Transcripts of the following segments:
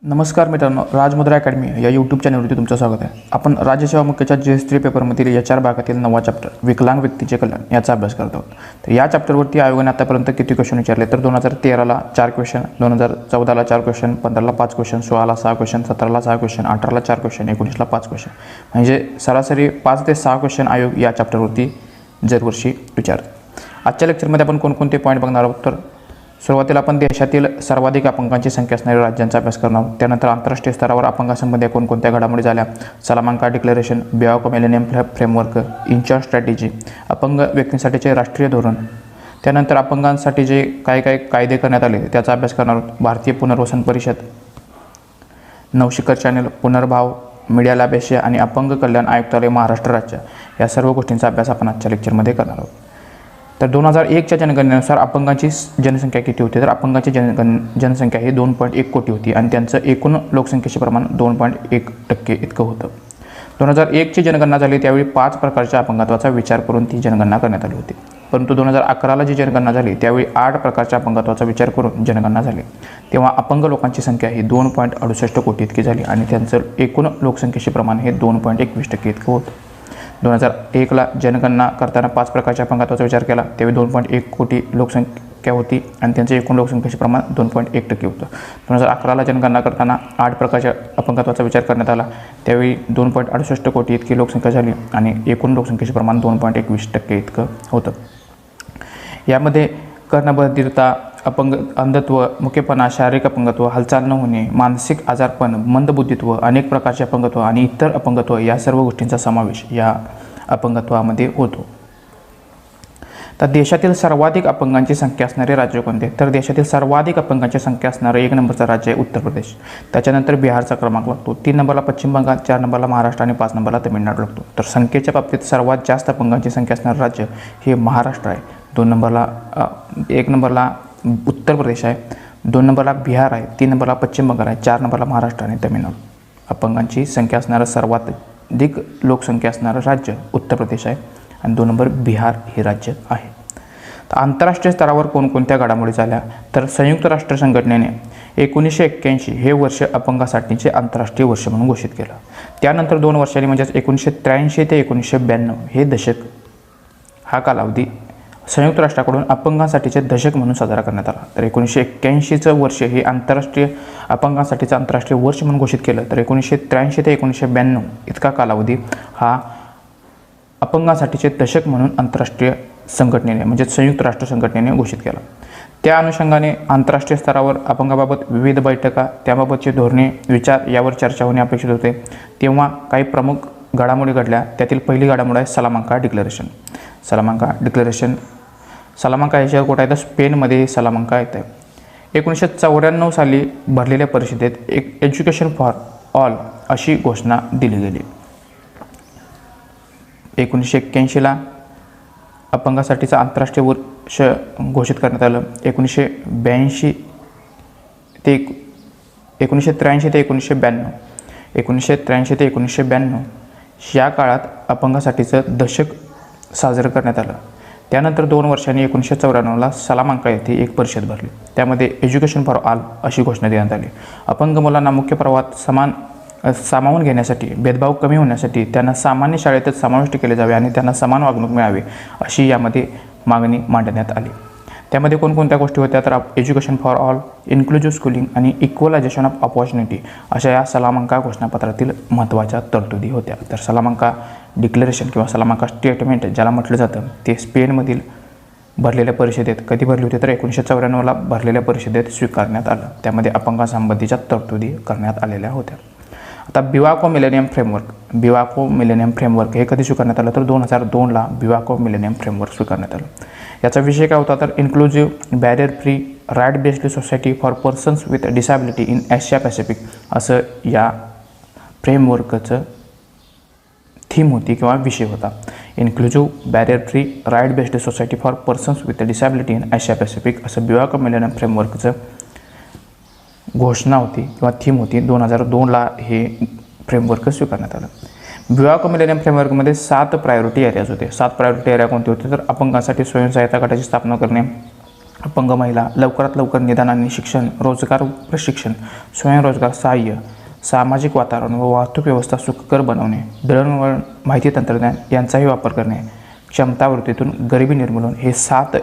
नमस्कार मित्रांनो, राजमुद्रा अकॅडमी या यूट्यूब चॅनलवरती तुमचं स्वागत आहे. आपण राज्यसेवा मुख्यच्या GS3 पेपरमधील HR भागातील 9वा चॅप्टर विकलांग व्यक्तीचे कल्याण याचा अभ्यास करत आहोत. तर या चॅप्टरवरती आयोगाने आतापर्यंत किती क्वेश्चन विचारले तर 2013ला 4 क्वेश्चन, 2014ला 4 क्वेश्चन, 15ला 5 क्वेश्चन, 16ला 6 क्वेश्चन, 17ला 6 क्वेश्चन, 18ला 4 क्वेश्चन, 19ला 5 क्वेश्चन, म्हणजे सरासरी 5 ते 6 क्वेश्चन आयोग या चॅप्टरवरती दरवर्षी विचारतो. आजच्या लेक्चरमध्ये आपण कोणकोणते पॉईंट बघणार आहोत तर सुरुवातीला आपण देशातील सर्वाधिक अपंगांची संख्या असणाऱ्या राज्यांचा अभ्यास करणार आहोत. त्यानंतर आंतरराष्ट्रीय स्तरावर अपंगासंबंधी कोणकोणत्या घडामोडी झाल्या, सलामांका डिक्लेरेशन, बिहाफ मिलेनियम फ्रेमवर्क, इंचार्ज स्ट्रॅटेजी, अपंग व्यक्तींसाठीचे राष्ट्रीय धोरण, त्यानंतर अपंगांसाठी जे काय कायदे करण्यात आले त्याचा अभ्यास करणार आहोत. भारतीय पुनर्वसन परिषद, नवशिखर चॅनल, पुनर्भाव, मीडिया लॅब एशिया आणि अपंग कल्याण आयुक्तालय महाराष्ट्र राज्य या सर्व गोष्टींचा अभ्यास आपण आजच्या लेक्चरमध्ये करणार आहोत. तर 2001च्या जनगणनेनुसार अपंगांची जनसंख्या किती होती तर अपंगांची जनसंख्या ही 2.1 कोटी होती आणि त्यांचं एकूण लोकसंख्येचे प्रमाण 2.1% इतकं होतं. 2001ची जनगणना झाली त्यावेळी 5 प्रकारच्या अपंगत्वाचा विचार करून ती जनगणना करण्यात आली होती. परंतु 2011ला जी जनगणना झाली त्यावेळी 8 प्रकारच्या अपंगत्वाचा विचार करून जनगणना झाली. तेव्हा अपंग लोकांची संख्या ही 2.68 कोटी इतकी झाली आणि त्यांचं एकूण लोकसंख्येचे प्रमाण हे 2.21% इतकं होतं. 2001ला जनगणना करताना 5 प्रकारच्या अपंगत्वाचा विचार केला त्यावेळी 2.1 कोटी लोकसंख्या होती आणि त्यांचे एकूण लोकसंख्येचे प्रमाण 2.1% होतं. 2011ला जनगणना करताना 8 प्रकारच्या अपंगत्वाचा विचार करण्यात आला त्यावेळी 2.68 कोटी इतकी लोकसंख्या झाली आणि एकूण लोकसंख्येचे प्रमाण 2.21% इतकं होतं. यामध्ये कर्णबधिरता, अपंग, अंधत्व, मुकेपणा, शारीरिक अपंगत्व, हालचाल न होणे, मानसिक आजारपण, मंदबुद्धित्व, अनेक प्रकारचे अपंगत्व आणि इतर अपंगत्व या सर्व गोष्टींचा समावेश या अपंगत्वामध्ये होतो. तर देशातील सर्वाधिक अपंगांची संख्या असणारे राज्य कोणते तर देशातील सर्वाधिक अपंगांची संख्या असणारं 1 नंबरचा राज्य आहे उत्तर प्रदेश. त्याच्यानंतर बिहारचा क्रमांक लागतो, 3 नंबरला पश्चिम बंगाल, 4 नंबरला महाराष्ट्र आणि 5 नंबरला तमिळनाडू लागतो. तर संख्येच्या बाबतीत सर्वात जास्त अपंगांची संख्या असणारं राज्य हे महाराष्ट्र आहे. 1 नंबरला उत्तर प्रदेश आहे, 2 नंबरला बिहार आहे, 3 नंबरला पश्चिम बंगाल आहे, 4 नंबरला महाराष्ट्र आणि तमिळनाडू. अपंगांची संख्या असणारं सर्वात अधिक लोकसंख्या असणारं राज्य उत्तर प्रदेश आहे आणि 2 नंबर बिहार हे राज्य आहे. तर आंतरराष्ट्रीय स्तरावर कोणकोणत्या घडामोडी झाल्या तर संयुक्त राष्ट्र संघटनेने 1981 हे वर्ष अपंगासाठीचे आंतरराष्ट्रीय वर्ष म्हणून घोषित केलं. त्यानंतर 2 वर्षांनी म्हणजेच 1983 ते 1992 हे दशक हा कालावधी संयुक्त राष्ट्राकडून अपंगांसाठीचे दशक म्हणून साजरा करण्यात आला. तर 1981चं वर्ष हे आंतरराष्ट्रीय अपंगांसाठीचं आंतरराष्ट्रीय वर्ष म्हणून घोषित केलं. तर 1983 ते 1992 इतका कालावधी हा अपंगांसाठीचे दशक म्हणून आंतरराष्ट्रीय संघटनेने म्हणजे संयुक्त राष्ट्र संघटनेने घोषित केला. त्या अनुषंगाने आंतरराष्ट्रीय स्तरावर अपंगाबाबत विविध बैठका, त्याबाबतची धोरणे, विचार यावर चर्चा होणे अपेक्षित होते. तेव्हा काही प्रमुख घडामोडी घडल्या. त्यातील पहिली घडामोड आहे सलामांका डिक्लेरेशन. सलामांका याच्यावर कुठं आहे तर स्पेनमध्ये सलामांका येत आहे. 1994 साली भरलेल्या परिषदेत एक एज्युकेशन फॉर ऑल अशी घोषणा दिली गेली. 1981ला अपंगासाठीचं आंतरराष्ट्रीय वर्ष घोषित करण्यात आलं. 1983 ते 1992 या काळात अपंगासाठीचं दशक साजरं करण्यात आलं. त्यानंतर 2 वर्षांनी 1994ला सलामांका येथे एक परिषद भरली. त्यामध्ये एज्युकेशन फॉर ऑल अशी घोषणा देण्यात आली. अपंग मुलांना मुख्य प्रवाहात सामावून घेण्यासाठी, भेदभाव कमी होण्यासाठी त्यांना सामान्य शाळेतच समाविष्ट केले जावे आणि त्यांना समान वागणूक मिळावी अशी यामध्ये मागणी मांडण्यात आली. त्यामध्ये कोणकोणत्या गोष्टी होत्या तर education for all, inclusive schooling आणि इक्वलायझेशन ऑफ अपॉर्च्युनिटी अशा या सलामांका घोषणापत्रातील महत्त्वाच्या तरतुदी होत्या. तर सलामांका डिक्लेरेशन किंवा सलामांका स्टेटमेंट ज्याला म्हटलं जातं ते स्पेनमधील भरलेल्या परिषदेत कधी भरली होती तर 1994ला भरलेल्या परिषदेत स्वीकारण्यात आलं. त्यामध्ये अपंगासंबंधीच्या तरतुदी करण्यात आलेल्या होत्या. आता बिवाको मिलेनियम फ्रेमवर्क हे कधी स्वीकारण्यात आलं तर 2002ला बिवाको मिलेनियम फ्रेमवर्क स्वीकारण्यात आलं. याचा विषय काय होता तर inclusive, barrier free, right based society for persons with disability in Asia Pacific असं या फ्रेमवर्कचं थीम होती किंवा विषय होता. Inclusive, barrier free, right based society for persons with disability in Asia Pacific असं बिवाको मिलेनियम फ्रेमवर्कचं घोषणा होती किंवा थीम होती. 2002ला हे फ्रेमवर्क स्वीकारण्यात आलं. बिवाको मिलेनियम फ्रेमवर्कमध्ये 7 प्रायोरिटी एरियाज होते. 7 प्रायोरिटी एरिया कोणते होते तर अपंगांसाठी स्वयंसहायता गटाची स्थापना करणे, अपंग महिला लवकरात लवकर निदान आणि शिक्षण, रोजगार प्रशिक्षण, स्वयंरोजगार सहाय्य, सामाजिक वातावरण व वाहतूक व्यवस्था सुखकर बनवणे, दळणवळण, माहिती तंत्रज्ञान यांचाही वापर करणे, क्षमतावृत्तीतून गरिबी निर्मूलन हे 7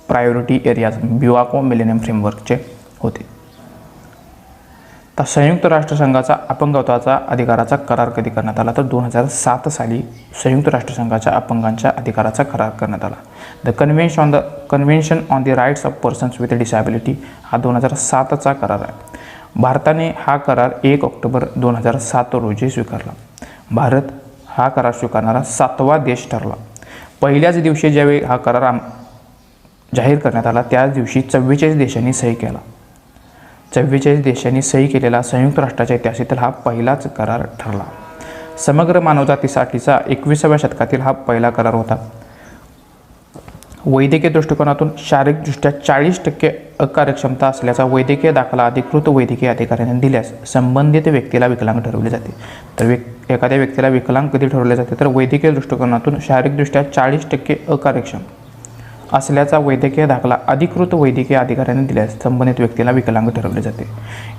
प्रायोरिटी एरियाज बिवाको मिलेनियम फ्रेमवर्कचे होते. तर संयुक्त राष्ट्रसंघाचा अपंगत्वाचा अधिकाराचा करार कधी करण्यात आला तर 2007 साली संयुक्त राष्ट्रसंघाच्या अपंगांच्या अधिकाराचा करार करण्यात आला. The convention on the rights of persons with disability हा 2007चा करार आहे. भारताने हा करार 1 ऑक्टोबर 2007 रोजी स्वीकारला. भारत हा करार स्वीकारणारा 7वा देश ठरला. पहिल्याच दिवशी ज्यावेळी हा करार जाहीर करण्यात आला त्याच दिवशी 44 देशांनी सही केला. 44 देशांनी सही केलेला संयुक्त राष्ट्राच्या इतिहासातील हा पहिलाच करार ठरला. समग्र मानवजातीसाठीचा 21व्या शतकातील हा पहिला करार होता. वैद्यकीय दृष्टिकोनातून शारीरिकदृष्ट्या 40% अकार्यक्षमता असल्याचा वैद्यकीय दाखला अधिकृत वैद्यकीय अधिकाऱ्याने दिल्यास संबंधित व्यक्तीला विकलांग ठरवले जाते. तर एखाद्या व्यक्तीला विकलांग कधी ठरवले जाते तर वैद्यकीय दृष्टिकोनातून शारीरिकदृष्ट्या 40% अकार्यक्षम असल्याचा वैद्यकीय दाखला अधिकृत वैद्यकीय अधिकाऱ्याने दिल्यास संबंधित व्यक्तीला विकलांग ठरवले जाते.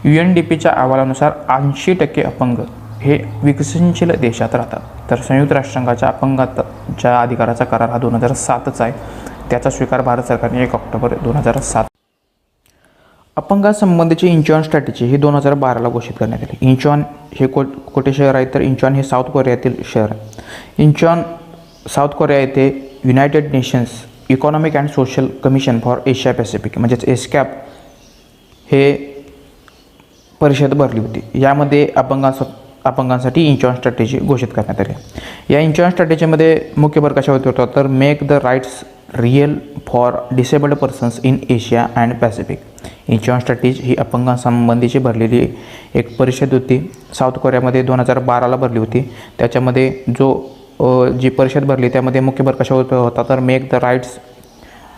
UNDPच्या अहवालानुसार 80% अपंग हे विकसनशील देशात राहतात. तर संयुक्त राष्ट्रसंघाच्या अपंगाच्या अधिकाराचा करार हा 2007चा आहे. त्याचा स्वीकार भारत सरकारने 1 ऑक्टोबर 2007. अपंगासंबंधीची इंचॉन स्ट्रॅटेजी ही 2012ला घोषित करण्यात आली. इंचॉन हे कोठे शहर आहे तर इंचॉन हे साऊथ कोरियातील शहर आहे. इंचॉन साऊथ कोरिया येथे United nations economic and social commission for Asia Pacific म्हणजेच एस्कॅप हे परिषद भरली होती. यामध्ये अपंगांसाठी इंचॉन स्ट्रॅटेजी घोषित करण्यात आली. या इंचॉन स्ट्रॅटेजीमध्ये मुख्य भर कशावरती होता तर make the rights real for disabled persons in Asia and Pacific. Incheon strategy ही अपंगांसंबंधीची भरलेली एक परिषद होती. साऊथ कोरियामध्ये 2012ला भरली होती. त्याच्यामध्ये जी परिषद भरली त्यामध्ये मुख्य भर कशावर होता तर make the rights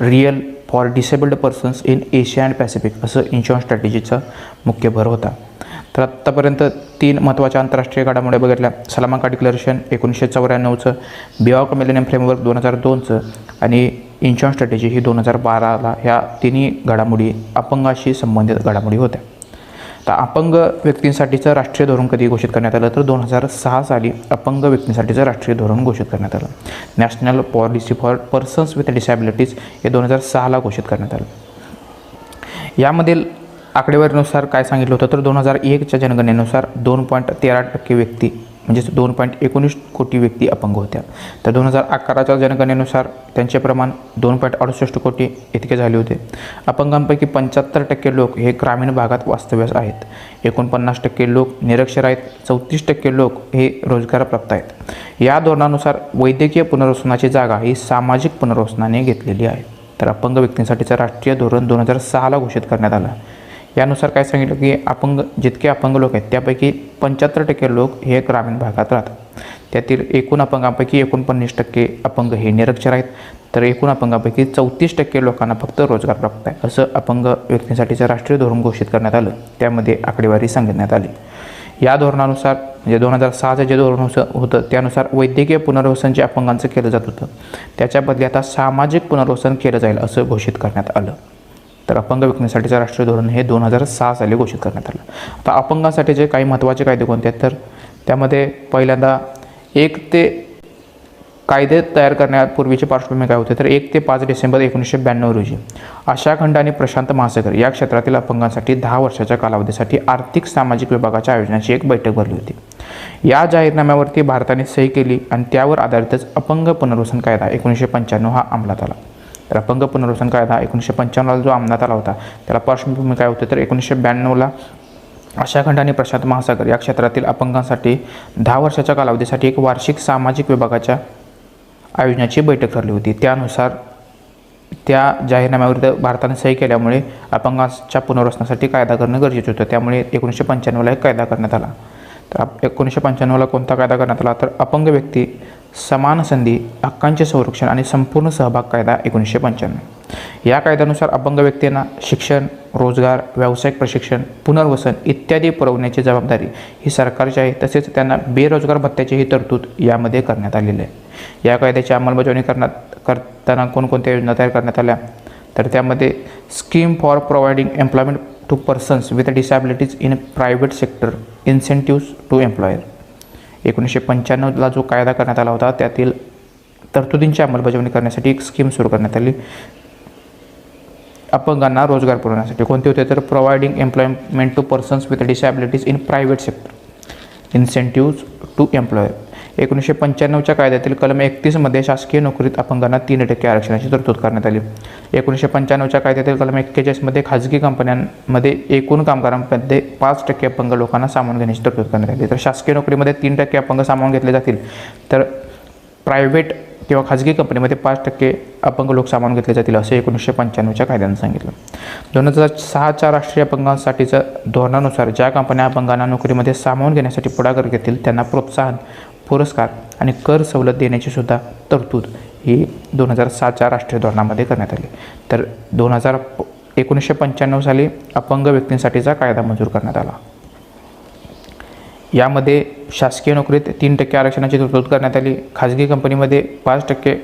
real for disabled persons in Asia and Pacific असं इंचॉन स्ट्रॅटेजीचा मुख्य भर होता. तर आत्तापर्यंत 3 महत्त्वाच्या आंतरराष्ट्रीय घडामोडी बघितल्या. सलामांका डिक्लेरेशन 1994चं, बिवाको मिलेनियम फ्रेमवर्क 2002चं आणि इंचॉन स्ट्रॅटेजी ही 2012ला. ह्या तिन्ही घडामोडी अपंगाशी संबंधित घडामोडी होत्या. तर अपंग व्यक्तींसाठीचं राष्ट्रीय धोरण कधी घोषित करण्यात आलं तर 2006 साली अपंग व्यक्तींसाठीचं राष्ट्रीय धोरण घोषित करण्यात आलं. National policy for persons with disabilities हे 2006ला घोषित करण्यात आलं. यामधील आकडेवारीनुसार काय सांगितलं होतं तर 2001च्या जनगणनेनुसार 2.13% व्यक्ती म्हणजेच 2.19 कोटी व्यक्ती अपंग होत्या. तर 2011च्या जनगणनेनुसार त्यांचे प्रमाण 2.68 कोटी इतके झाले होते. अपंगांपैकी 75% लोक हे ग्रामीण भागात वास्तव्यास आहेत. 49% लोक निरक्षर आहेत. 34% लोक हे रोजगारप्राप्त आहेत. या धोरणानुसार वैद्यकीय पुनर्वसनाची जागा ही सामाजिक पुनर्वसनाने घेतलेली आहे. तर अपंग व्यक्तींसाठीचं राष्ट्रीय धोरण 2006ला घोषित करण्यात आलं. यानुसार काय सांगितलं की जितके अपंग लोक आहेत त्यापैकी 75% लोक हे ग्रामीण भागात राहतात. त्यातील एकूण अपंगांपैकी 49% अपंग हे निरक्षर आहेत. तर एकूण अपंगांपैकी 34% लोकांना फक्त रोजगार प्राप्त आहे असं अपंग व्यक्तींसाठीचं राष्ट्रीय धोरण घोषित करण्यात आलं. त्यामध्ये आकडेवारी सांगण्यात आली. या धोरणानुसार म्हणजे 2006चं जे धोरण होतं त्यानुसार वैद्यकीय पुनर्वसन जे अपंगांचं केलं जात होतं त्याच्या बदली आता सामाजिक पुनर्वसन केलं जाईल असं घोषित करण्यात आलं. तर अपंग व्यक्तींसाठीचं राष्ट्रीय धोरण हे 2006 साली घोषित करण्यात आलं. आता अपंगांसाठीचे काही महत्त्वाचे कायदे कोणते आहेत तर त्यामध्ये पहिल्यांदा कायदे तयार करण्यापूर्वीची पार्श्वभूमी काय होते तर 1 ते 5 डिसेंबर 1992 रोजी आशिया खंड आणि प्रशांत महासागर या क्षेत्रातील अपंगांसाठी 10 वर्षाच्या कालावधीसाठी आर्थिक सामाजिक विभागाच्या आयोजनाची एक बैठक भरली होती. या जाहीरनाम्यावरती भारताने सही केली आणि त्यावर आधारितच अपंग पुनर्वसन कायदा 1995 हा अंमलात आला. तर अपंग पुनर्वसन कायदा 1995ला जो अंमलात आला होता त्याला पार्श्वभूमी काय होते तर 1992ला आशिया खंड आणि प्रशांत महासागर या क्षेत्रातील अपंगांसाठी 10 वर्षाच्या कालावधीसाठी एक वार्षिक सामाजिक विभागाच्या आयोजनाची बैठक ठरली होती. त्यानुसार त्या जाहीरनाम्यावर भारताने सही केल्यामुळे अपंगांच्या पुनर्वसनासाठी कायदा करणं गरजेचं होतं. त्यामुळे 1995ला एक कायदा करण्यात आला. तर 1995ला कोणता कायदा करण्यात आला तर अपंग व्यक्ती समान संधी हक्कांचे संरक्षण आणि संपूर्ण सहभाग कायदा 1995. या कायद्यानुसार अपंग व्यक्तींना शिक्षण, रोजगार, व्यावसायिक प्रशिक्षण, पुनर्वसन इत्यादी पुरवण्याची जबाबदारी ही सरकारची आहे. तसेच त्यांना बेरोजगार भत्त्याचीही तरतूद यामध्ये करण्यात आलेली आहे. या कायद्याची अंमलबजावणी करताना कोणकोणत्या योजना तयार करण्यात आल्या तर त्यामध्ये scheme for providing employment to persons with disabilities in private sector, incentives to employer. 1995ला जो कायदा करण्यात आला होता त्यातील तरतुदींची अंमलबजावणी करण्यासाठी एक स्कीम सुरू करण्यात आली अपंगांना रोजगार पुरवण्यासाठी. कोणते होते तर providing employment to persons with disabilities in private sector, incentives to employer. 1995च्या कायद्यातील कलम 31मध्ये शासकीय नोकरीत अपंगांना 3% आरक्षणाची तरतूद करण्यात आली. 1995च्या कायद्यातील कलम 41मध्ये खाजगी कंपन्यांमध्ये एकूण कामगारांमध्ये 5% अपंग लोकांना सामावून घेण्याची तरतूद करण्यात आली. तर शासकीय नोकरीमध्ये 3% अपंग सामावून घेतले जातील, तर प्रायव्हेट किंवा खाजगी कंपनीमध्ये 5% अपंग लोक सामावून घेतले जातील असे 1995च्या कायद्यानं सांगितलं. 2006च्या राष्ट्रीय अपंगांसाठीच्या धोरणानुसार ज्या कंपन्या अपंगांना नोकरीमध्ये सामावून घेण्यासाठी पुढाकार घेतील त्यांना प्रोत्साहन, पुरस्कार आणि कर सवलत देण्याची सुद्धा तरतूद ही 2006च्या राष्ट्रीय धोरणामध्ये करण्यात आली. तर 1995 साली अपंग व्यक्तींसाठीचा कायदा मंजूर करण्यात आला. यामध्ये शासकीय नोकरीत 3% आरक्षणाची तरतूद करण्यात आली. खाजगी कंपनीमध्ये 5%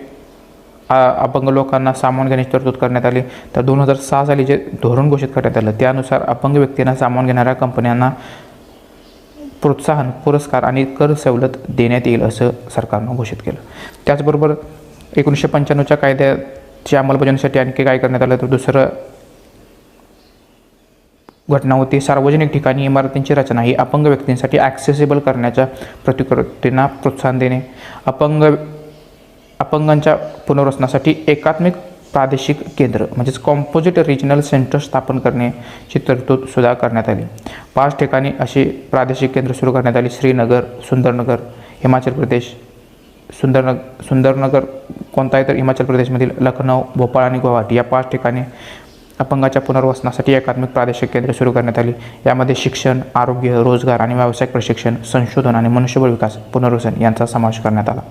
अपंग लोकांना सामावून घेण्याची तरतूद करण्यात आली. तर 2006 साली जे धोरण घोषित करण्यात आलं त्यानुसार अपंग व्यक्तींना सामावून घेणाऱ्या कंपन्यांना प्रोत्साहन, पुरस्कार आणि कर सवलत देण्यात येईल असं सरकारनं घोषित केलं. त्याचबरोबर 1995च्या कायद्याच्या अंमलबजावणीसाठी आणखी काय करण्यात आलं तर दुसरं घटना होती सार्वजनिक ठिकाणी इमारतींची रचना ही अपंग व्यक्तींसाठी ॲक्सेसिबल करण्याच्या प्रतिकृतींना प्रोत्साहन देणे. अपंगांच्या पुनर्वसनासाठी एकात्मिक प्रादेशिक केंद्र म्हणजेच कॉम्पोजिट रिजनल सेंटर स्थापन करण्याची तरतूद सुद्धा करण्यात आली. 5 ठिकाणी अशी प्रादेशिक केंद्र सुरू करण्यात आली. श्रीनगर, सुंदरनगर हिमाचल प्रदेश, सुंदरनगर कोणता आहे तर हिमाचल प्रदेशमधील लखनौ, भोपाळ आणि गुवाहाटी या 5 ठिकाणी अपंगाच्या पुनर्वसनासाठी एकात्मिक प्रादेशिक केंद्र सुरू करण्यात आली. यामध्ये शिक्षण, आरोग्य, रोजगार आणि व्यावसायिक प्रशिक्षण, संशोधन आणि मनुष्यबळ विकास, पुनर्वसन यांचा समावेश करण्यात आला.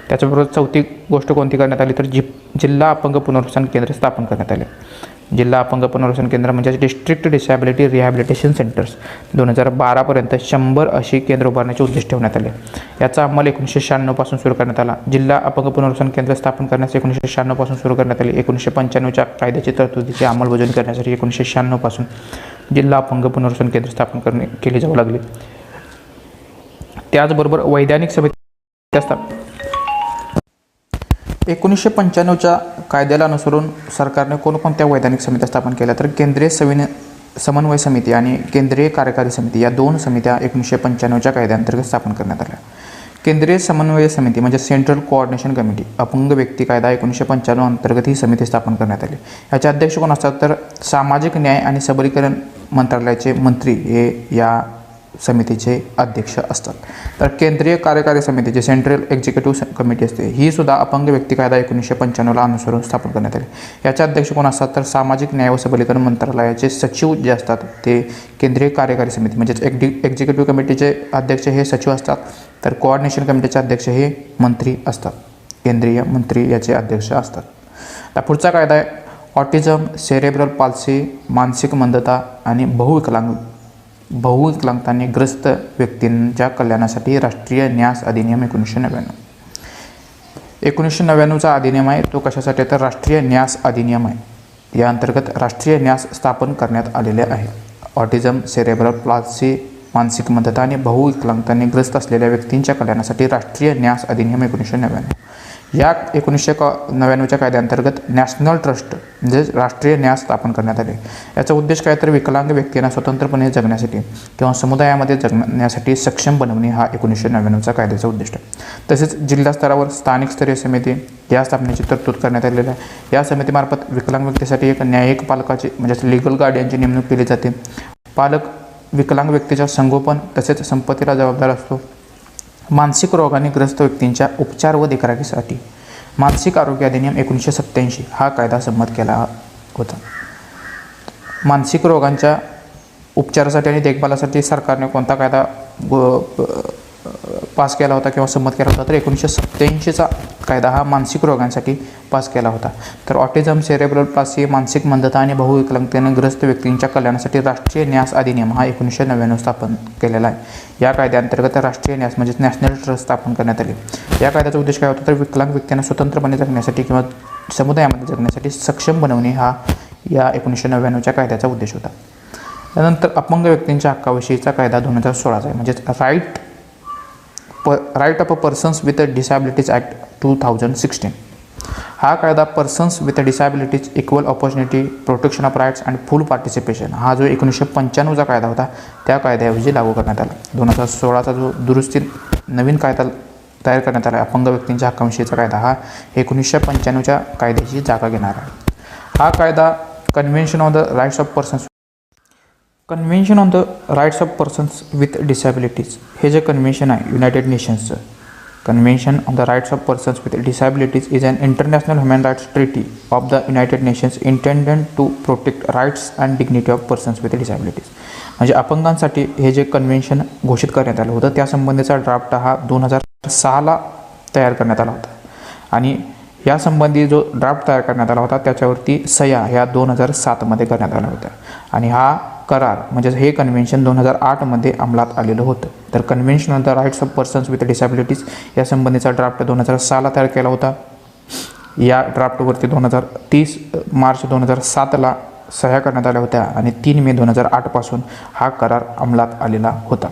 त्याच्याबरोबर चौथी गोष्ट कोणती करण्यात आली तर जिल्हा अपंग पुनर्वसन केंद्र स्थापन करण्यात आले. जिल्हा अपंग पुनर्वसन केंद्र म्हणजे डिस्ट्रिक्ट डिसॅबिलिटी रिहॅबिलिटेशन सेंटर्स 2012पर्यंत 100 अशी केंद्र उभारण्याचे उद्देश ठेवण्यात आले. याचा अंमल 1996 पासून सुरू करण्यात आला. जिल्हा अपंग पुनर्वसन केंद्र स्थापन करण्यास 1996 पासून सुरू करण्यात आली. 1995च्या कायद्याची तरतुदीची अंमलबजावणी करण्यासाठी 1996 पासून जिल्हा अपंग पुनर्वसन केंद्र स्थापन केली जाऊ लागली. त्याचबरोबर वैधानिक समिती स्थापन 1995च्या कायद्याला अनुसरून सरकारने कोणकोणत्या वैधानिक समित्या स्थापन केल्या तर केंद्रीय समन्वय समिती आणि केंद्रीय कार्यकारी समिती या 2 समित्या 1995च्या कायद्याअंतर्गत स्थापन करण्यात आल्या. केंद्रीय समन्वय समिती म्हणजे सेंट्रल कोऑर्डिनेशन कमिटी अपंग व्यक्ती कायदा 1995 अंतर्गत ही समिती स्थापन करण्यात आली. याचे अध्यक्ष कोण असतात तर सामाजिक न्याय आणि सबलीकरण मंत्रालयाचे मंत्री हे या समितीचे अध्यक्ष असतात. तर केंद्रीय कार्यकारी समिती जे सेंट्रल एक्झिक्युटिव्ह कमिटी असते ही सुद्धा अपंग व्यक्ती कायदा 1995ला अनुसरून स्थापन करण्यात आली. याचे अध्यक्ष कोण असतात तर सामाजिक न्याय व सबलीकरण मंत्रालयाचे सचिव जे असतात ते केंद्रीय कार्यकारी समिती म्हणजेच एक्झिक्युटिव्ह कमिटीचे अध्यक्ष हे सचिव असतात. तर कोऑर्डिनेशन कमिटीचे अध्यक्ष हे मंत्री असतात, केंद्रीय मंत्री याचे अध्यक्ष असतात. आता पुढचा कायदा आहे ऑटिझम, सेरेब्रल पाल्सी, मानसिक मंदता आणि बहुविकलांगताने ग्रस्त व्यक्तींच्या कल्याणासाठी राष्ट्रीय न्यास अधिनियम 1999. 1999चा अधिनियम आहे तो कशासाठी तर राष्ट्रीय न्यास अधिनियम आहे. या अंतर्गत राष्ट्रीय न्यास स्थापन करण्यात आलेले आहे. ऑटिझम, सेरेब्रल पाल्सी, मानसिक मंदता आणि बहुविकलांगताने ग्रस्त असलेल्या व्यक्तींच्या कल्याणासाठी राष्ट्रीय न्यास अधिनियम 1999. या 1999च्या कायद्याअंतर्गत नॅशनल ट्रस्ट म्हणजे राष्ट्रीय न्यास स्थापन करण्यात आले. याचा उद्देश काय तर विकलांग व्यक्तींना स्वतंत्रपणे जगण्यासाठी किंवा समुदायामध्ये जगण्यासाठी सक्षम बनवणे हा 1999चा कायद्याचा उद्दिष्ट आहे. तसेच जिल्हा स्तरावर स्थानिक स्तरीय समिती या स्थापनेची तरतूद करण्यात आलेली आहे. या समितीमार्फत विकलांग व्यक्तीसाठी एक न्यायिक पालकाची म्हणजेच लिगल गार्डियनची नेमणूक केली जाते. पालक विकलांग व्यक्तीच्या संगोपन तसेच संपत्तीला जबाबदार असतो. मानसिक रोगाने ग्रस्त व्यक्तींच्या उपचार व देखरेखीसाठी मानसिक आरोग्य अधिनियम 1987 हा कायदा संमत केला होता. मानसिक रोगांच्या उपचारासाठी आणि देखभालासाठी सरकारने कोणता कायदा पास केला होता किंवा संमत केला होता तर 1987चा कायदा हा मानसिक रोगांसाठी पास केला होता. तर ऑटिझम, सेरेब्रल पाल्सी, मानसिक मंदता आणि बहुविकलांगतेने ग्रस्त व्यक्तींच्या कल्याणासाठी राष्ट्रीय न्यास अधिनियम हा 1999 स्थापन केलेला आहे. या कायद्याअंतर्गत राष्ट्रीय न्यास म्हणजेच नॅशनल ट्रस्ट स्थापन करण्यात आले. या कायद्याचा उद्देश काय होता तर विकलांग व्यक्तींना स्वतंत्रपणे जगण्यासाठी किंवा समुदायामध्ये जगण्यासाठी सक्षम बनवणे हा या 1999च्या कायद्याचा उद्देश होता. त्यानंतर अपंग व्यक्तींच्या हक्काविषयीचा कायदा 2016चा आहे, म्हणजेच right of persons with disabilities act 2016. हा कायदा persons with disabilities, equal opportunity, protection of rights and full participation हा जो 1995चा कायदा होता त्या कायद्याऐवजी लागू करण्यात आला. 2016चा जो दुरुस्ती नवीन कायदा तयार करण्यात आला अपंग व्यक्तींच्या हक्कांविषयीचा कायदा हा 1995च्या कायद्याची जागा घेणार आहे. हा कायदा convention on the rights of persons with disabilities हे जे कन्व्हेन्शन आहे युनायटेड नेशन्सचं, convention on the rights of persons with disabilities is an international human rights treaty of the united nations intended to protect rights and dignity of persons with disabilities. म्हणजे अपंगांसाठी हे जे convention घोषित करण्यात आलं होतं त्यासंबंधीचा ड्राफ्ट हा 2006ला तयार करण्यात आला होता आणि यासंबंधी जो ड्राफ्ट तयार करण्यात आला होता त्याच्यावरती सह्या ह्या 2007मध्ये करण्यात आल्या होत्या आणि हा करार म्हणजे हे कन्व्हेन्शन 2008मध्ये अंमलात आलेलं होतं. तर convention on the rights of persons with disabilities यासंबंधीचा ड्राफ्ट 2006ला तयार केला होता. या ड्राफ्टवरती 30 मार्च 2007ला सह्या करण्यात आल्या होत्या आणि 3 मे 2008पासून हा करार अंमलात आलेला होता.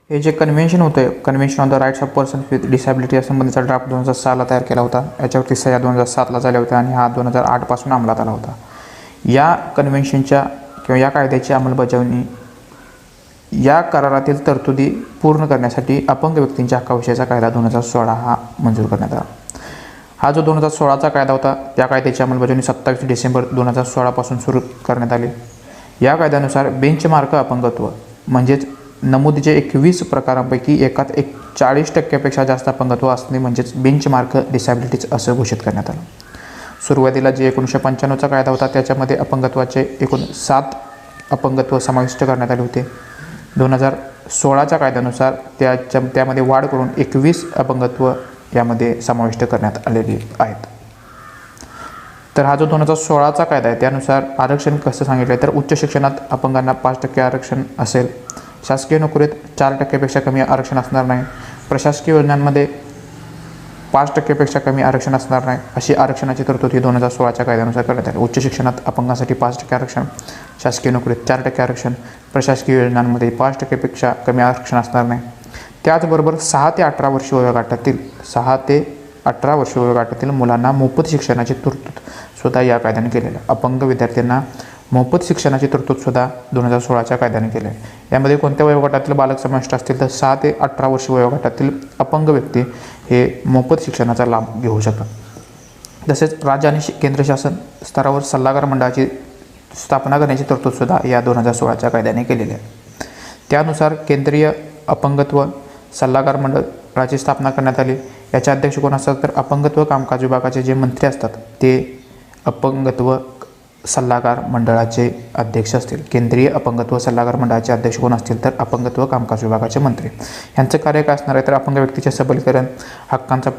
हे जे कन्व्हेन्शन होतं convention on the rights of persons with disability यासंबंधीचा ड्राफ्ट 2006ला तयार केला होता. याच्यावरती सह्या 2007ला झाल्या होत्या आणि हा 2008पासून अंमलात आला होता. या कन्व्हेन्शनच्या किंवा या कायद्याची अंमलबजावणी या करारातील तरतुदी पूर्ण करण्यासाठी अपंग व्यक्तींच्या हक्काविषयीचा कायदा 2016 हा मंजूर करण्यात आला. हा जो 2016चा कायदा होता त्या कायद्याची अंमलबजावणी 27 डिसेंबर 2016पासून सुरू करण्यात आली. या कायद्यानुसार बेंचमार्क अपंगत्व म्हणजेच नमूदीचे 21 प्रकारांपैकी एकात 40% जास्त अपंगत्व असणे म्हणजेच बेंचमार्क डिसॅबिलिटीज असं घोषित करण्यात आलं. सुरुवातीला जे 1995चा कायदा होता त्याच्यामध्ये अपंगत्वाचे एकूण 7 अपंगत्व समाविष्ट करण्यात आले होते. 2016च्या कायद्यानुसार त्यामध्ये वाढ करून 21 अपंगत्व यामध्ये समाविष्ट करण्यात आलेली आहेत. तर हा जो 2016चा कायदा आहे त्यानुसार आरक्षण कसं सांगितलं आहे तर उच्च शिक्षणात अपंगांना 5% आरक्षण असेल, शासकीय नोकरीत 4%पेक्षा कमी आरक्षण असणार नाही, प्रशासकीय योजनांमध्ये 5%पेक्षा कमी आरक्षण असणार नाही अशी आरक्षणाची तरतूद ही 2016च्या कायद्यानुसार करण्यात आली. उच्च शिक्षणात अपंगांसाठी 5% आरक्षण, शासकीय नोकरीत 4% आरक्षण, प्रशासकीय योजनांमध्ये 5%पेक्षा कमी आरक्षण असणार नाही. त्याचबरोबर 6 ते 18 वर्ष वयोगटातील मुलांना मोफत शिक्षणाची तरतूद सुद्धा या कायद्याने केलेलं आहे. अपंग विद्यार्थ्यांना मोफत शिक्षणाची तरतूदसुद्धा 2016च्या कायद्याने केली आहे. यामध्ये कोणत्या वयोगटातील बालक समाविष्ट असतील तर 6 ते 18 वर्ष वयोगटातील अपंग व्यक्ती हे मोफत शिक्षणाचा लाभ घेऊ शकतात. तसेच राज्य आणि केंद्र शासन स्तरावर सल्लागार मंडळाची स्थापना करण्याची तरतूदसुद्धा या 2016च्या कायद्याने केलेली आहे. त्यानुसार केंद्रीय अपंगत्व सल्लागार मंडळाची स्थापना करण्यात आली. याचे अध्यक्ष कोण असतात तर अपंगत्व कामकाज विभागाचे जे मंत्री असतात ते अपंगत्व सल्लागार मंडळाचे अध्यक्ष असतील. केंद्रीय अपंगत्व सल्लागार मंडळाचे अध्यक्ष कोण असतील तर अपंगत्व कामकाज विभागाचे मंत्री. यांचं कार्य काय असणार आहे तर अपंग व्यक्तीचे सबलीकरण, हक्कांचा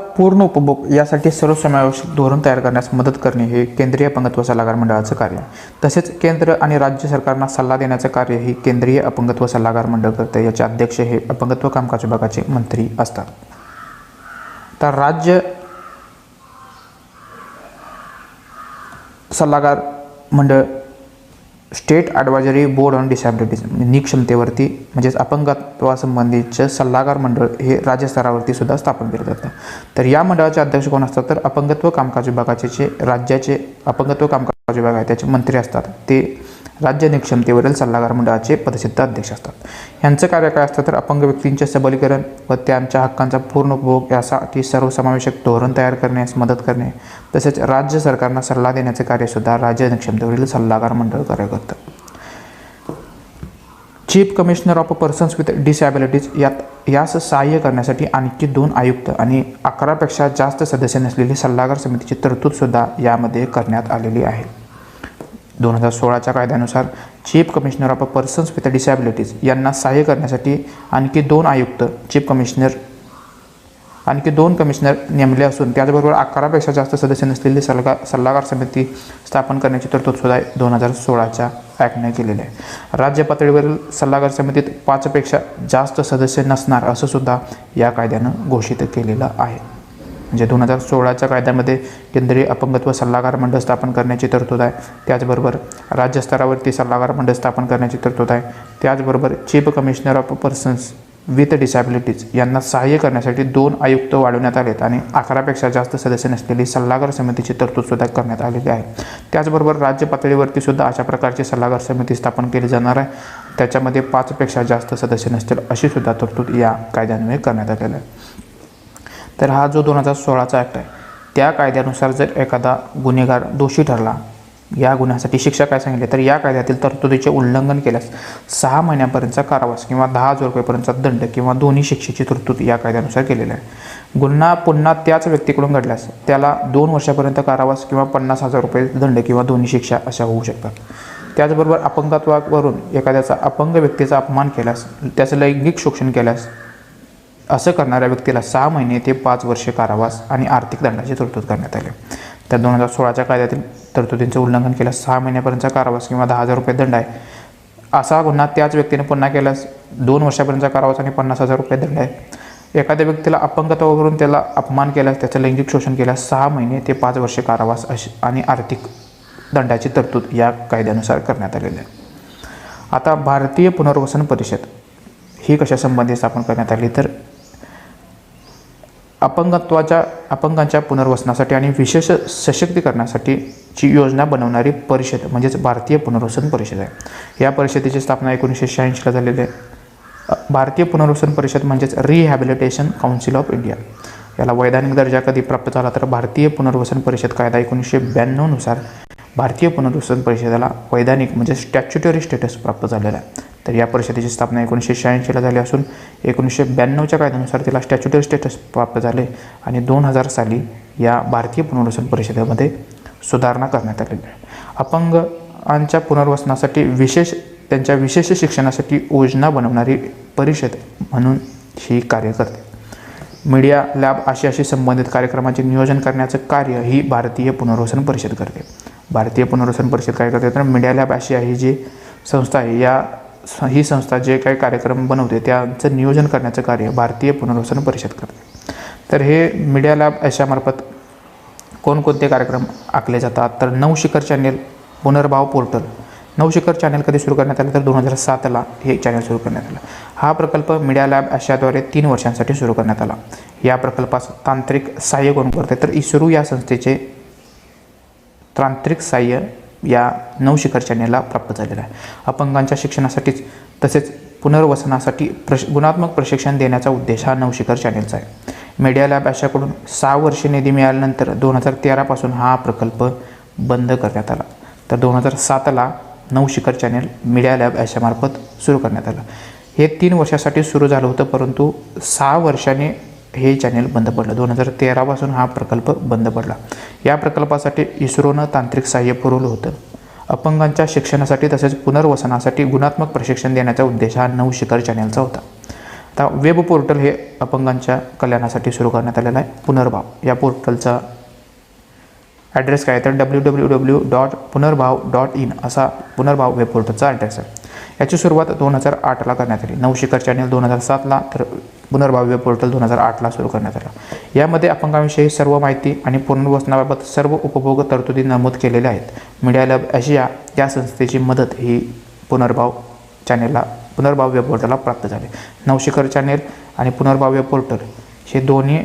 पूर्ण उपभोग यासाठी सर्वसमावेशक धोरण तयार करण्यास मदत करणे हे केंद्रीय अपंगत्व सल्लागार मंडळाचं कार्य आहे. तसेच केंद्र आणि राज्य सरकारना सल्ला देण्याचं कार्य हे केंद्रीय अपंगत्व सल्लागार मंडळ करते. याचे अध्यक्ष हे अपंगत्व कामकाज विभागाचे मंत्री असतात. तर राज्य सल्लागार मंडळ state advisory board on disabilities निक्षमतेवरती म्हणजेच अपंगत्वासंबंधीचे सल्लागार मंडळ हे राज्य स्तरावरती सुद्धा स्थापन केलं जातं. तर या मंडळाचे अध्यक्ष कोण असतात तर अपंगत्व कामकाज विभागाचे जे राज्याचे अपंगत्व कामकाज विभाग आहे त्याचे मंत्री असतात ते राज्य निक्षमतेवरील सल्लागार मंडळाचे पदसिद्ध अध्यक्ष असतात. यांचं कार्य काय असतं तर अपंग व्यक्तींचे सबलीकरण व त्यांच्या हक्कांचा पूर्ण उपभोग यासाठी सर्वसमावेशक धोरण तयार करण्यास मदत करणे तसेच राज्य सरकारना सल्ला देण्याचे कार्यसुद्धा राज्य निक्षमतेवरील सल्लागार मंडळ कार्य करतं. Chief commissioner of persons with disabilities यास सहाय्य करण्यासाठी आणखी 2 आयुक्त आणि 11पेक्षा जास्त सदस्य नसलेली सल्लागार समितीची तरतूदसुद्धा यामध्ये करण्यात आलेली आहे. 2016च्या कायद्यानुसार chief commissioner of persons with disabilities यांना सहाय्य करण्यासाठी आणखी 2 आयुक्त आणखी 2 कमिशनर नेमले असून त्याचबरोबर 11पेक्षा जास्त सदस्य नसलेली सल्लागार समिती स्थापन करण्याची तरतूदसुद्धा 2016च्या ॲक्टने केलेले आहे. राज्य पातळीवरील सल्लागार समितीत 5पेक्षा जास्त सदस्य नसणार असं सुद्धा या कायद्यानं घोषित केलेलं आहे. म्हणजे 2016च्या कायद्यामध्ये केंद्रीय अपंगत्व सल्लागार मंडळ स्थापन करण्याची तरतूद आहे. त्याचबरोबर राज्यस्तरावरती सल्लागार मंडळ स्थापन करण्याची तरतूद आहे. त्याचबरोबर chief commissioner of persons with disabilities यांना सहाय्य करण्यासाठी 2 आयुक्त वाढवण्यात आलेत आणि 11पेक्षा जास्त सदस्य नसलेली सल्लागार समितीची तरतूदसुद्धा करण्यात आलेली आहे. त्याचबरोबर राज्य पातळीवरती सुद्धा अशा प्रकारची सल्लागार समिती स्थापन केली जाणार आहे. त्याच्यामध्ये 5पेक्षा जास्त सदस्य नसतील अशी सुद्धा तरतूद या कायद्यान्वये करण्यात आलेला आहे. तर हा जो 2016चा ॲक्ट आहे त्या कायद्यानुसार जर एखादा गुन्हेगार दोषी ठरला, या गुन्ह्यासाठी शिक्षा काय सांगितली तर या कायद्यातील तरतुदीचे उल्लंघन केल्यास 6 महिन्यांपर्यंतचा कारावास किंवा 10,000 रुपयेपर्यंतचा दंड किंवा दोन्ही शिक्षेची तरतूद या कायद्यानुसार केलेली आहे. गुन्हा पुन्हा त्याच व्यक्तीकडून घडल्यास त्याला 2 वर्षापर्यंत कारावास किंवा 50,000 रुपये दंड किंवा दोन्ही शिक्षा अशा होऊ शकतात. त्याचबरोबर अपंगत्वावरून एखाद्याचा अपंग व्यक्तीचा अपमान केल्यास, त्याचं लैंगिक शोषण केल्यास असं करणाऱ्या व्यक्तीला 6 महिने ते 5 वर्षे कारावास आणि आर्थिक दंडाची तरतूद करण्यात आली. तर 2016च्या कायद्यातील तरतुदींचे उल्लंघन केल्यास 6 महिन्यापर्यंतचा कारावास किंवा 10,000 रुपये दंड आहे. असा गुन्हा त्याच व्यक्तीने पुन्हा केल्यास 2 वर्षापर्यंतचा कारावास आणि 50,000 रुपये दंड आहे. एखाद्या व्यक्तीला अपंगत्वावरून त्याला अपमान केल्यास, त्याचं लैंगिक शोषण केल्यास 6 महिने ते 5 वर्षे कारावास आणि आर्थिक दंडाची तरतूद या कायद्यानुसार करण्यात आलेली आहे. आता भारतीय पुनर्वसन परिषद ही कशा संबंधी स्थापन करण्यात आली तर अपंगांच्या पुनर्वसनासाठी आणि विशेष सशक्तीकरणासाठीची योजना बनवणारी परिषद म्हणजेच भारतीय पुनर्वसन परिषद आहे. या परिषदेची स्थापना 1986ला झालेली आहे. भारतीय पुनर्वसन परिषद म्हणजेच रिहॅबिलिटेशन काउन्सिल ऑफ इंडिया. याला वैधानिक दर्जा कधी प्राप्त झाला तर भारतीय पुनर्वसन परिषद कायदा 1992 नुसार भारतीय पुनर्वसन परिषदेला वैधानिक म्हणजे स्टॅच्युटरी स्टेटस प्राप्त झालेला आहे. तर या परिषदेची स्थापना 1986ला झाली असून 1992च्या कायद्यानुसार तिला स्टॅच्युटरी स्टेटस प्राप्त झाले आणि 2000 साली या भारतीय पुनर्वसन परिषदेमध्ये सुधारणा करण्यात आलेली आहे. अपंगांच्या पुनर्वसनासाठी त्यांच्या विशेष शिक्षणासाठी योजना बनवणारी परिषद म्हणून ही कार्य करते. मीडिया लॅब अशी संबंधित कार्यक्रमाचे नियोजन करण्याचं कार्य ही भारतीय पुनर्वसन परिषद करते. भारतीय पुनर्वसन परिषद काय करते तर मीडिया लॅब अशी आहे जी संस्था आहे, ही संस्था जे काही कार्यक्रम बनवते त्यांचं नियोजन करण्याचं कार्य भारतीय पुनर्वसन परिषद करते. तर हे मीडिया लॅब अशामार्फत कोणकोणते कार्यक्रम आखले जातात तर नवशिखर चॅनेल, पुनर्भाव पोर्टल. नवशिखर चॅनेल कधी सुरू करण्यात आलं तर 2007ला हे चॅनल सुरू करण्यात आलं. हा प्रकल्प मीडिया लॅब अशाद्वारे 3 वर्षांसाठी सुरू करण्यात आला. या प्रकल्पास तांत्रिक सहाय्य कोण करते तर इस्रो या संस्थेचे तांत्रिक सहाय्य या नवशिखर चॅनेलला प्राप्त झालेलं आहे. अपंगांच्या शिक्षणासाठीच तसेच पुनर्वसनासाठी गुणात्मक प्रशिक्षण देण्याचा उद्देश हा नवशिखर चॅनेलचा आहे. मीडिया लॅब अशाकडून 6 वर्षे निधी मिळाल्यानंतर 2013 पासून हा प्रकल्प बंद करण्यात आला. तर 2007ला नवशिखर चॅनेल मीडिया लॅब अशामार्फत सुरू करण्यात आलं. हे 3 वर्षासाठी सुरू झालं होतं परंतु 6 वर्षांनी हे चॅनेल बंद पडलं. 2013 पासून हा प्रकल्प बंद पडला. या प्रकल्पासाठी इस्रोनं तांत्रिक सहाय्य पुरवलं होतं. अपंगांच्या शिक्षणासाठी तसेच पुनर्वसनासाठी गुणात्मक प्रशिक्षण देण्याचा उद्देश हा नवशिखर चॅनेलचा होता. आता वेब पोर्टल हे अपंगांच्या कल्याणासाठी सुरू करण्यात आलेलं आहे. पुनर्भाव या पोर्टलचा ॲड्रेस काय तर www.punarbhav.in असा पुनर्भाव वेब पोर्टलचा ॲड्रेस आहे. याची सुरुवात 2008ला करण्यात आली. नवशिखर चॅनेल 2007ला तर पुनर्भाव वेब पोर्टल 2008ला सुरू करण्यात आला. यामध्ये अपंगांविषयी सर्व माहिती आणि पुनर्वसनाबाबत सर्व उपभोग तरतुदी नमूद केलेल्या आहेत. मीडिया लॅब आशिया या संस्थेची मदत ही पुनर्भाव वेब पोर्टलला प्राप्त झाली. नवशिखर चॅनेल आणि पुनर्भाव वेब पोर्टल हे दोन्ही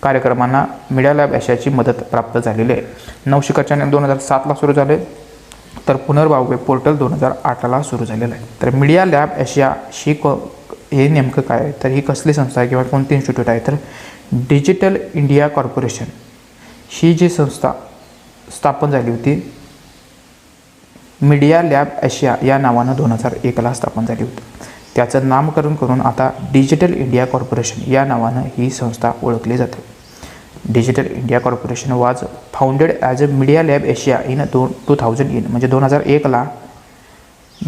कार्यक्रमांना मीडिया लॅब आशियाची मदत प्राप्त झालेली आहे. नवशिखर चॅनेल 2007ला सुरू झाले तर पुनर्भाव वेब पोर्टल 2008ला सुरू झालेलं आहे. तर मीडिया लॅब आशिया हे नेमकं काय आहे तर ही कसली संस्था आहे किंवा कोणती इन्स्टिट्यूट आहे तर डिजिटल इंडिया कॉर्पोरेशन ही जी संस्था स्थापन झाली होती मीडिया लॅब आशिया या नावानं 2001ला स्थापन झाली होती. त्याचं नामकरण करून आता डिजिटल इंडिया कॉर्पोरेशन या नावानं ही संस्था ओळखली जाते. Digital India corporation was founded as a media lab Asia in 2000 म्हणजे 2001ला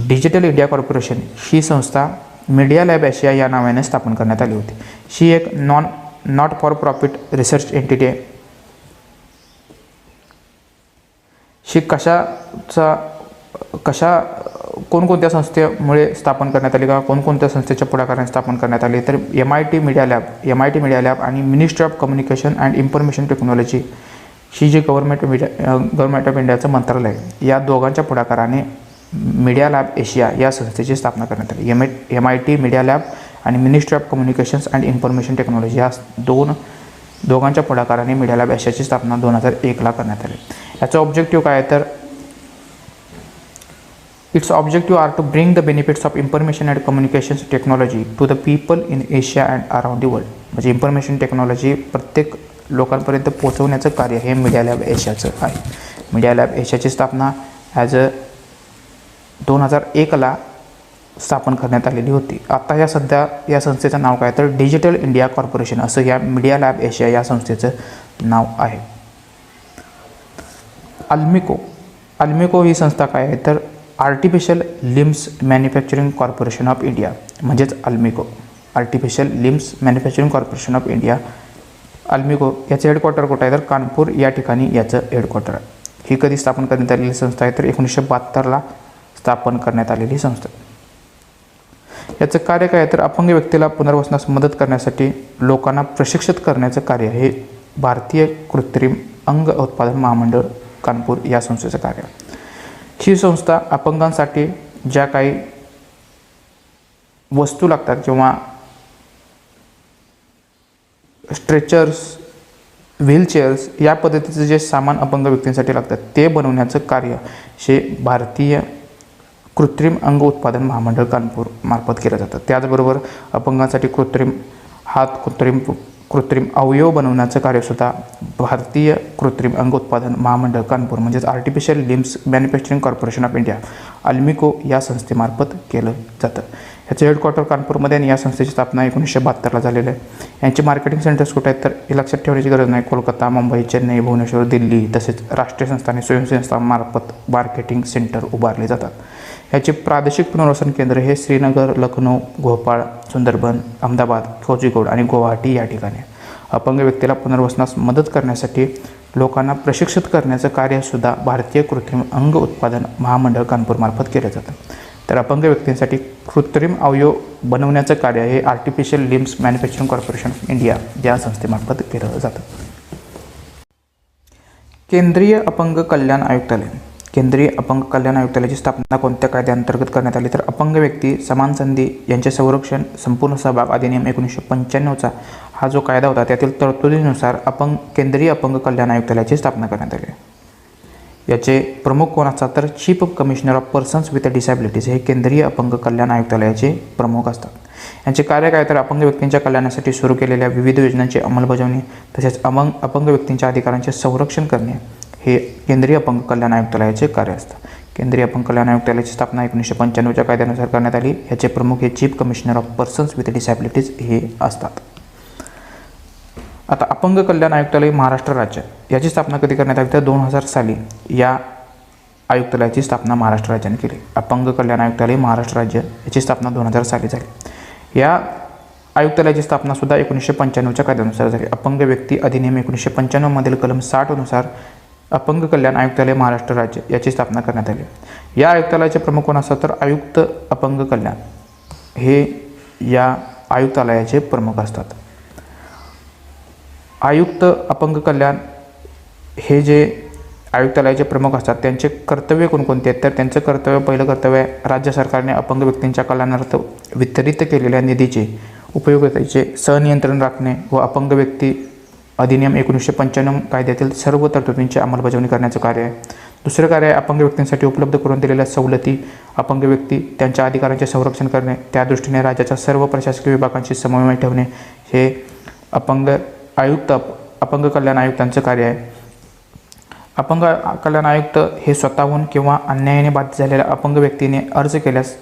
डिजिटल इंडिया कॉर्पोरेशन ही संस्था मीडिया लॅब आशिया या नावाने स्थापन करण्यात आली होती. ही एक not for profit research entity आहे. ही कोणकोणत्या संस्थेमुळे स्थापन करण्यात आली का कोणकोणत्या संस्थेच्या पुढाकाराने स्थापन करण्यात आली, तर MIT मीडिया लॅब आणि ministry of communication and information technology ही जी गव्हर्नमेंट ऑफ इंडियाचं मंत्रालय आहे, या दोघांच्या पुढाकाराने मीडिया लॅब एशिया या संस्थेची स्थापना करण्यात आली. MIT मीडिया लॅब आणि ministry of communications and information technology या दोघांच्या पुढाकाराने मीडिया लॅब एशियाची स्थापना 2001ला करण्यात आली. याचा ऑब्जेक्टिव्ह काय आहे, तर its objective are to bring the benefits of information and communications technology to the people in Asia and around the world. म्हणजे इन्फॉर्मेशन टेक्नॉलॉजी प्रत्येक लोकांपर्यंत पोहोचवण्याचं कार्य हे मीडिया लॅब एशियाचं आहे. मीडिया लॅब एशियाची स्थापना 2001ला स्थापन करण्यात आलेली होती. आता सध्या या संस्थेचं नाव काय, तर डिजिटल इंडिया कॉर्पोरेशन असं या मीडिया लॅब एशिया या संस्थेचं नाव आहे. अल्मिको ही संस्था काय आहे, तर artificial limbs manufacturing corporation of India म्हणजेच artificial limbs manufacturing corporation of India ALIMCO याचं हेडक्वार्टर कुठं आहे, तर कानपूर या ठिकाणी याचं हेडक्वार्टर आहे. ही कधी स्थापन करण्यात आलेली संस्था आहे, तर 1972ला स्थापन करण्यात आलेली संस्था. याचं कार्य काय आहे, तर अपंग व्यक्तीला पुनर्वसनास मदत करण्यासाठी लोकांना प्रशिक्षित करण्याचं कार्य हे भारतीय कृत्रिम अंग उत्पादन महामंडळ कानपूर या संस्थेचं कार्य आहे. ही संस्था अपंगांसाठी ज्या काही वस्तू लागतात किंवा स्ट्रेचर्स, व्हीलचेअर्स या पद्धतीचं जे सामान अपंग व्यक्तींसाठी लागतात ते बनवण्याचं कार्य हे भारतीय कृत्रिम अंग उत्पादन महामंडळ कानपूर मार्फत केलं जातं. त्याचबरोबर अपंगांसाठी कृत्रिम हात, कृत्रिम अवयव बनवण्याचं कार्यसुद्धा भारतीय कृत्रिम अंग उत्पादन महामंडळ कानपूर म्हणजेच artificial limbs manufacturing corporation of India ALIMCO या संस्थेमार्फत केलं जातं. ह्याचं हेडक्वार्टर कानपूरमध्ये आणि या संस्थेची स्थापना 1972ला झालेली आहे. यांचे मार्केटिंग सेंटर्स कुठे आहेत, तर हे लक्षात ठेवण्याची गरज नाही. कोलकाता, मुंबई, चेन्नई, भुवनेश्वर, दिल्ली तसेच राष्ट्रीय संस्था आणि स्वयंसेवी मार्केटिंग सेंटर उभारले जातात. याचे प्रादेशिक पुनर्वसन केंद्र हे श्रीनगर, लखनौ, भोपाळ, सुंदरबन, अहमदाबाद, कोझिकोड आणि गुवाहाटी या ठिकाणी. अपंग व्यक्तीला पुनर्वसनास मदत करण्यासाठी लोकांना प्रशिक्षित करण्याचं कार्यसुद्धा भारतीय कृत्रिम अंग उत्पादन महामंडळ कानपूरमार्फत केलं जातं. तर अपंग व्यक्तींसाठी कृत्रिम अवयव बनवण्याचं कार्य हे artificial limbs manufacturing corporation of India या संस्थेमार्फत केलं जातं. केंद्रीय अपंग कल्याण आयुक्तालय. केंद्रीय अपंग कल्याण आयुक्तालयाची स्थापना कोणत्या कायद्याअंतर्गत करण्यात आली, तर अपंग व्यक्ती, समान संधी यांचे संरक्षण, संपूर्ण सहभाग अधिनियम 1995चा हा जो कायदा होता त्यातील तरतुदीनुसार केंद्रीय अपंग कल्याण आयुक्तालयाची स्थापना करण्यात आली. याचे प्रमुख कोण असतात, तर chief commissioner of persons with disabilities हे केंद्रीय अपंग कल्याण आयुक्तालयाचे प्रमुख असतात. यांचे कार्य काय, तर अपंग व्यक्तींच्या कल्याणासाठी सुरू केलेल्या विविध योजनांची अंमलबजावणी तसेच अपंग व्यक्तींच्या अधिकारांचे संरक्षण करणे हे केंद्रीय अपंग कल्याण आयुक्तालयाचे कार्य असतं. केंद्रीय अपंग कल्याण आयुक्तालयाची स्थापना 1995च्या कायद्यानुसार करण्यात आली. याचे प्रमुख हे chief commissioner of persons with disabilities हे असतात. आता अपंग कल्याण आयुक्तालय महाराष्ट्र राज्य याची स्थापना कधी करण्यात आली, तर 2000 साली या आयुक्तालयाची स्थापना महाराष्ट्र राज्याने केली. अपंग कल्याण आयुक्तालय महाराष्ट्र राज्य याची स्थापना 2000 साली झाली. या आयुक्तालयाची स्थापना सुद्धा 1995च्या कायद्यानुसार झाली. अपंग व्यक्ती अधिनियम 1995 मधील कलम 60 नुसार अपंग कल्याण आयुक्तालय महाराष्ट्र राज्य याची स्थापना करण्यात आली. या आयुक्तालयाचे प्रमुख कोण असतात, तर आयुक्त अपंग कल्याण हे या आयुक्तालयाचे प्रमुख असतात. आयुक्त अपंग कल्याण हे जे आयुक्तालयाचे प्रमुख असतात त्यांचे कर्तव्य कोणकोणते आहेत, तर त्यांचं पहिलं कर्तव्य आहे राज्य सरकारने अपंग व्यक्तींच्या कल्याणार्थ वितरित केलेल्या निधीचे उपयोगितेचे सहनियंत्रण राखणे व अपंग व्यक्ती अधिनियम 1995 कायद्यातील सर्व तरतुदींची अंमलबजावणी करण्याचं कार्य आहे. दुसरं कार्य आहे अपंग व्यक्तींसाठी उपलब्ध करून दिलेल्या सवलती, अपंग व्यक्ती त्यांच्या अधिकारांचे संरक्षण करणे, त्या दृष्टीने राज्याच्या सर्व प्रशासकीय विभागांशी समन्वय ठेवणे हे अपंग कल्याण आयुक्तांचं कार्य आहे. अपंग कल्याण आयुक्त हे स्वतःहून किंवा अन्यायाने बाधित झालेल्या अपंग व्यक्तीने अर्ज केल्यास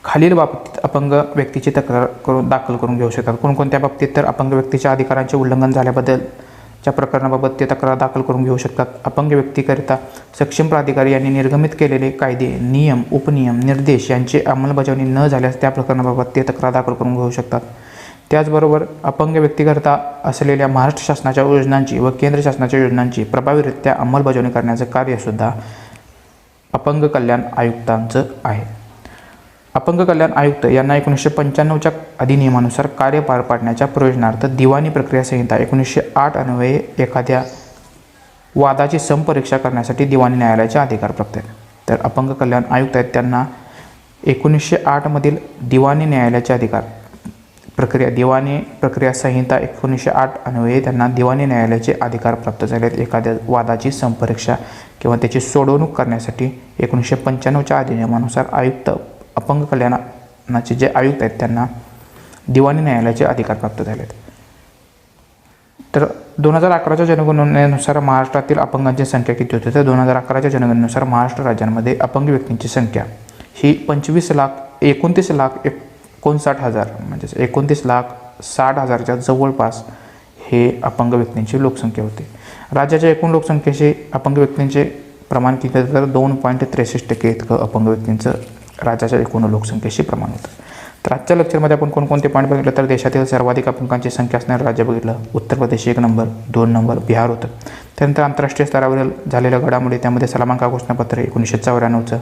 खालील बाबतीत अपंग व्यक्तीची तक्रार दाखल करून घेऊ शकतात. कोणकोणत्या बाबतीत, तर अपंग व्यक्तीच्या अधिकारांचे उल्लंघन झाल्याबद्दलच्या प्रकरणाबाबत ते तक्रार दाखल करून घेऊ शकतात. अपंग व्यक्तीकरिता सक्षम प्राधिकारी यांनी निर्गमित केलेले कायदे, नियम, उपनियम, निर्देश यांची अंमलबजावणी न झाल्यास त्या प्रकरणाबाबत ते तक्रार दाखल करून घेऊ शकतात. त्याचबरोबर अपंग व्यक्तीकरिता असलेल्या महाराष्ट्र शासनाच्या योजनांची व केंद्र शासनाच्या योजनांची प्रभावीरित्या अंमलबजावणी करण्याचं कार्यसुद्धा अपंग कल्याण आयुक्तांचं आहे. अपंग कल्याण आयुक्त यांना 1995च्या अधिनियमानुसार कार्य पार पाडण्याच्या प्रयोजनार्थ दिवाणी प्रक्रिया संहिता 1908 अन्वये एखाद्या वादाची समपरीक्षा करण्यासाठी दिवाणी न्यायालयाचे अधिकार प्राप्त आहेत. तर अपंग कल्याण आयुक्त आहेत त्यांना 1908 मधील दिवाणी न्यायालयाचे अधिकार दिवाणी प्रक्रिया संहिता 1908 अन्वये त्यांना दिवाणी न्यायालयाचे अधिकार प्राप्त झाले आहेत एखाद्या वादाची समपरीक्षा किंवा त्याची सोडवणूक करण्यासाठी. 1995च्या अधिनियमानुसार अपंग कल्याणाचे जे आयुक्त आहेत त्यांना दिवाणी न्यायालयाचे अधिकार प्राप्त झाले आहेत. तर 2011च्या जनगणनेनुसार महाराष्ट्रातील अपंगांची संख्या किती होती? तर 2011च्या जनगणनेनुसार महाराष्ट्र राज्यामध्ये अपंग व्यक्तींची संख्या ही 29,59,59,000 म्हणजेच 29,60,000च्या जवळपास हे अपंग व्यक्तींची लोकसंख्या होती. राज्याच्या एकूण लोकसंख्येशी अपंग व्यक्तींचे प्रमाण किती होतं? तर 2.63% इतकं अपंग व्यक्तींचं राज्याच्या एकूण लोकसंख्येशी प्रमाण होतं. तर आजच्या लेक्चरमध्ये आपण कोणकोणते पॉईंट बघितलं तर देशातील सर्वाधिक अपंगांची संख्या असणारं राज्य बघितलं. उत्तर प्रदेश 1 नंबर, 2 नंबर बिहार होतं. त्यानंतर आंतरराष्ट्रीय स्तरावरील झालेल्या घडामोडी त्यामध्ये सलामांका घोषणापत्र 1994चं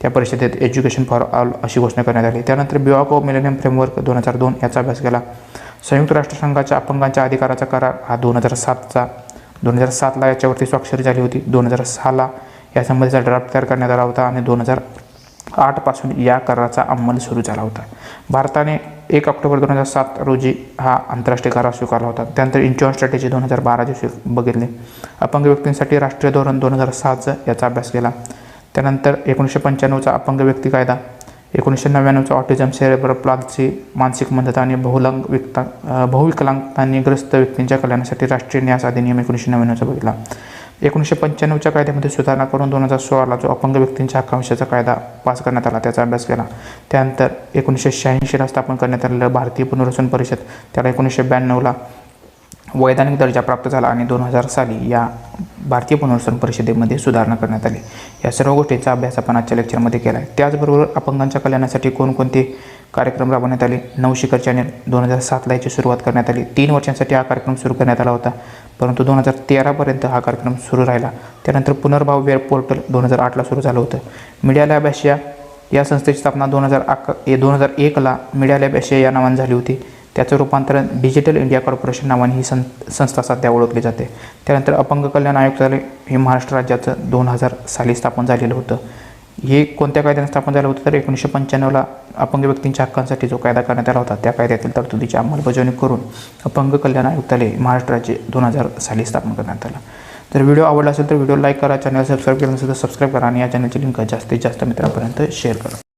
त्या परिषदेत एज्युकेशन फॉर ऑल अशी घोषणा करण्यात आली. त्यानंतर ब्युरो ऑफ मिलेनियम फ्रेमवर्क 2002 याचा अभ्यास केला. संयुक्त राष्ट्रसंघाच्या अपंगांच्या अधिकाराचा करार हा 2007ला याच्यावरती स्वाक्षरी झाली होती. 2006ला यासंबंधीचा ड्राफ्ट तयार करण्यात आला होता आणि 2008 पासून या कराराचा अंमल सुरू झाला होता. भारताने 1 ऑक्टोबर 2007 रोजी हा आंतरराष्ट्रीय करार स्वीकारला होता. त्यानंतर इंचॉन स्ट्रॅटेजी 2012चे बघितले. अपंग व्यक्तींसाठी राष्ट्रीय धोरण 2006चं याचा अभ्यास केला. त्यानंतर 1995चा अपंग व्यक्ती कायदा, 1999चा ऑटिझम सेरेब्रल पाल्सी मानसिक मंदता आणि बहुविकलांगतांनी ग्रस्त व्यक्तींच्या कल्याणासाठी राष्ट्रीय न्यास अधिनियम 1999चा बघितला. 1995च्या कायद्यामध्ये सुधारणा करून 2016ला जो अपंग व्यक्तींच्या हक्कांविषयीचा कायदा पास करण्यात आला त्याचा अभ्यास केला. त्यानंतर 1986ला स्थापन करण्यात आलेलं भारतीय पुनर्वसन परिषद त्याला 1992ला वैधानिक दर्जा प्राप्त झाला आणि 2000 साली या भारतीय पुनर्वसन परिषदेमध्ये सुधारणा करण्यात आली. या सर्व गोष्टींचा अभ्यास आपण आजच्या लेक्चरमध्ये केला आहे. त्याचबरोबर अपंगांच्या कल्याणासाठी कोणकोणते कार्यक्रम राबवण्यात आले. नवशिखर चॅनेल 2007ला याची सुरुवात करण्यात आली. 3 वर्षांसाठी हा कार्यक्रम सुरू करण्यात आला होता, परंतु 2013पर्यंत हा कार्यक्रम सुरू राहिला. त्यानंतर पुनर्भाव वेब पोर्टल 2008ला सुरू झालं होतं. मीडिया लॅब आशिया या संस्थेची स्थापना 2001ला मीडिया लॅब आशिया या नावाने झाली होती. त्याचं रूपांतरण डिजिटल इंडिया कॉर्पोरेशन नावाने ही संस्था सध्या ओळखली जाते. त्यानंतर अपंग कल्याण आयुक्तालय हे महाराष्ट्र राज्याचं 2000 साली स्थापन झालेलं होतं. हे कोणत्या कायद्याने स्थापन झालं होतं तर 1995ला अपंग व्यक्तींच्या हक्कांसाठी जो कायदा करण्यात आला होता त्या कायद्यातील तरतुदीची अंमलबजावणी करून अपंग कल्याण आयुक्तालय महाराष्ट्र राज्य 2000 साली स्थापन करण्यात आलं. जर व्हिडिओ आवडला असेल तर व्हिडिओ लाईक करा, चॅनल सबस्क्राईब केलं नसेल तर सबस्क्राईब करा आणि या चॅनलची लिंक जास्तीत जास्त मित्रांपर्यंत शेअर करा.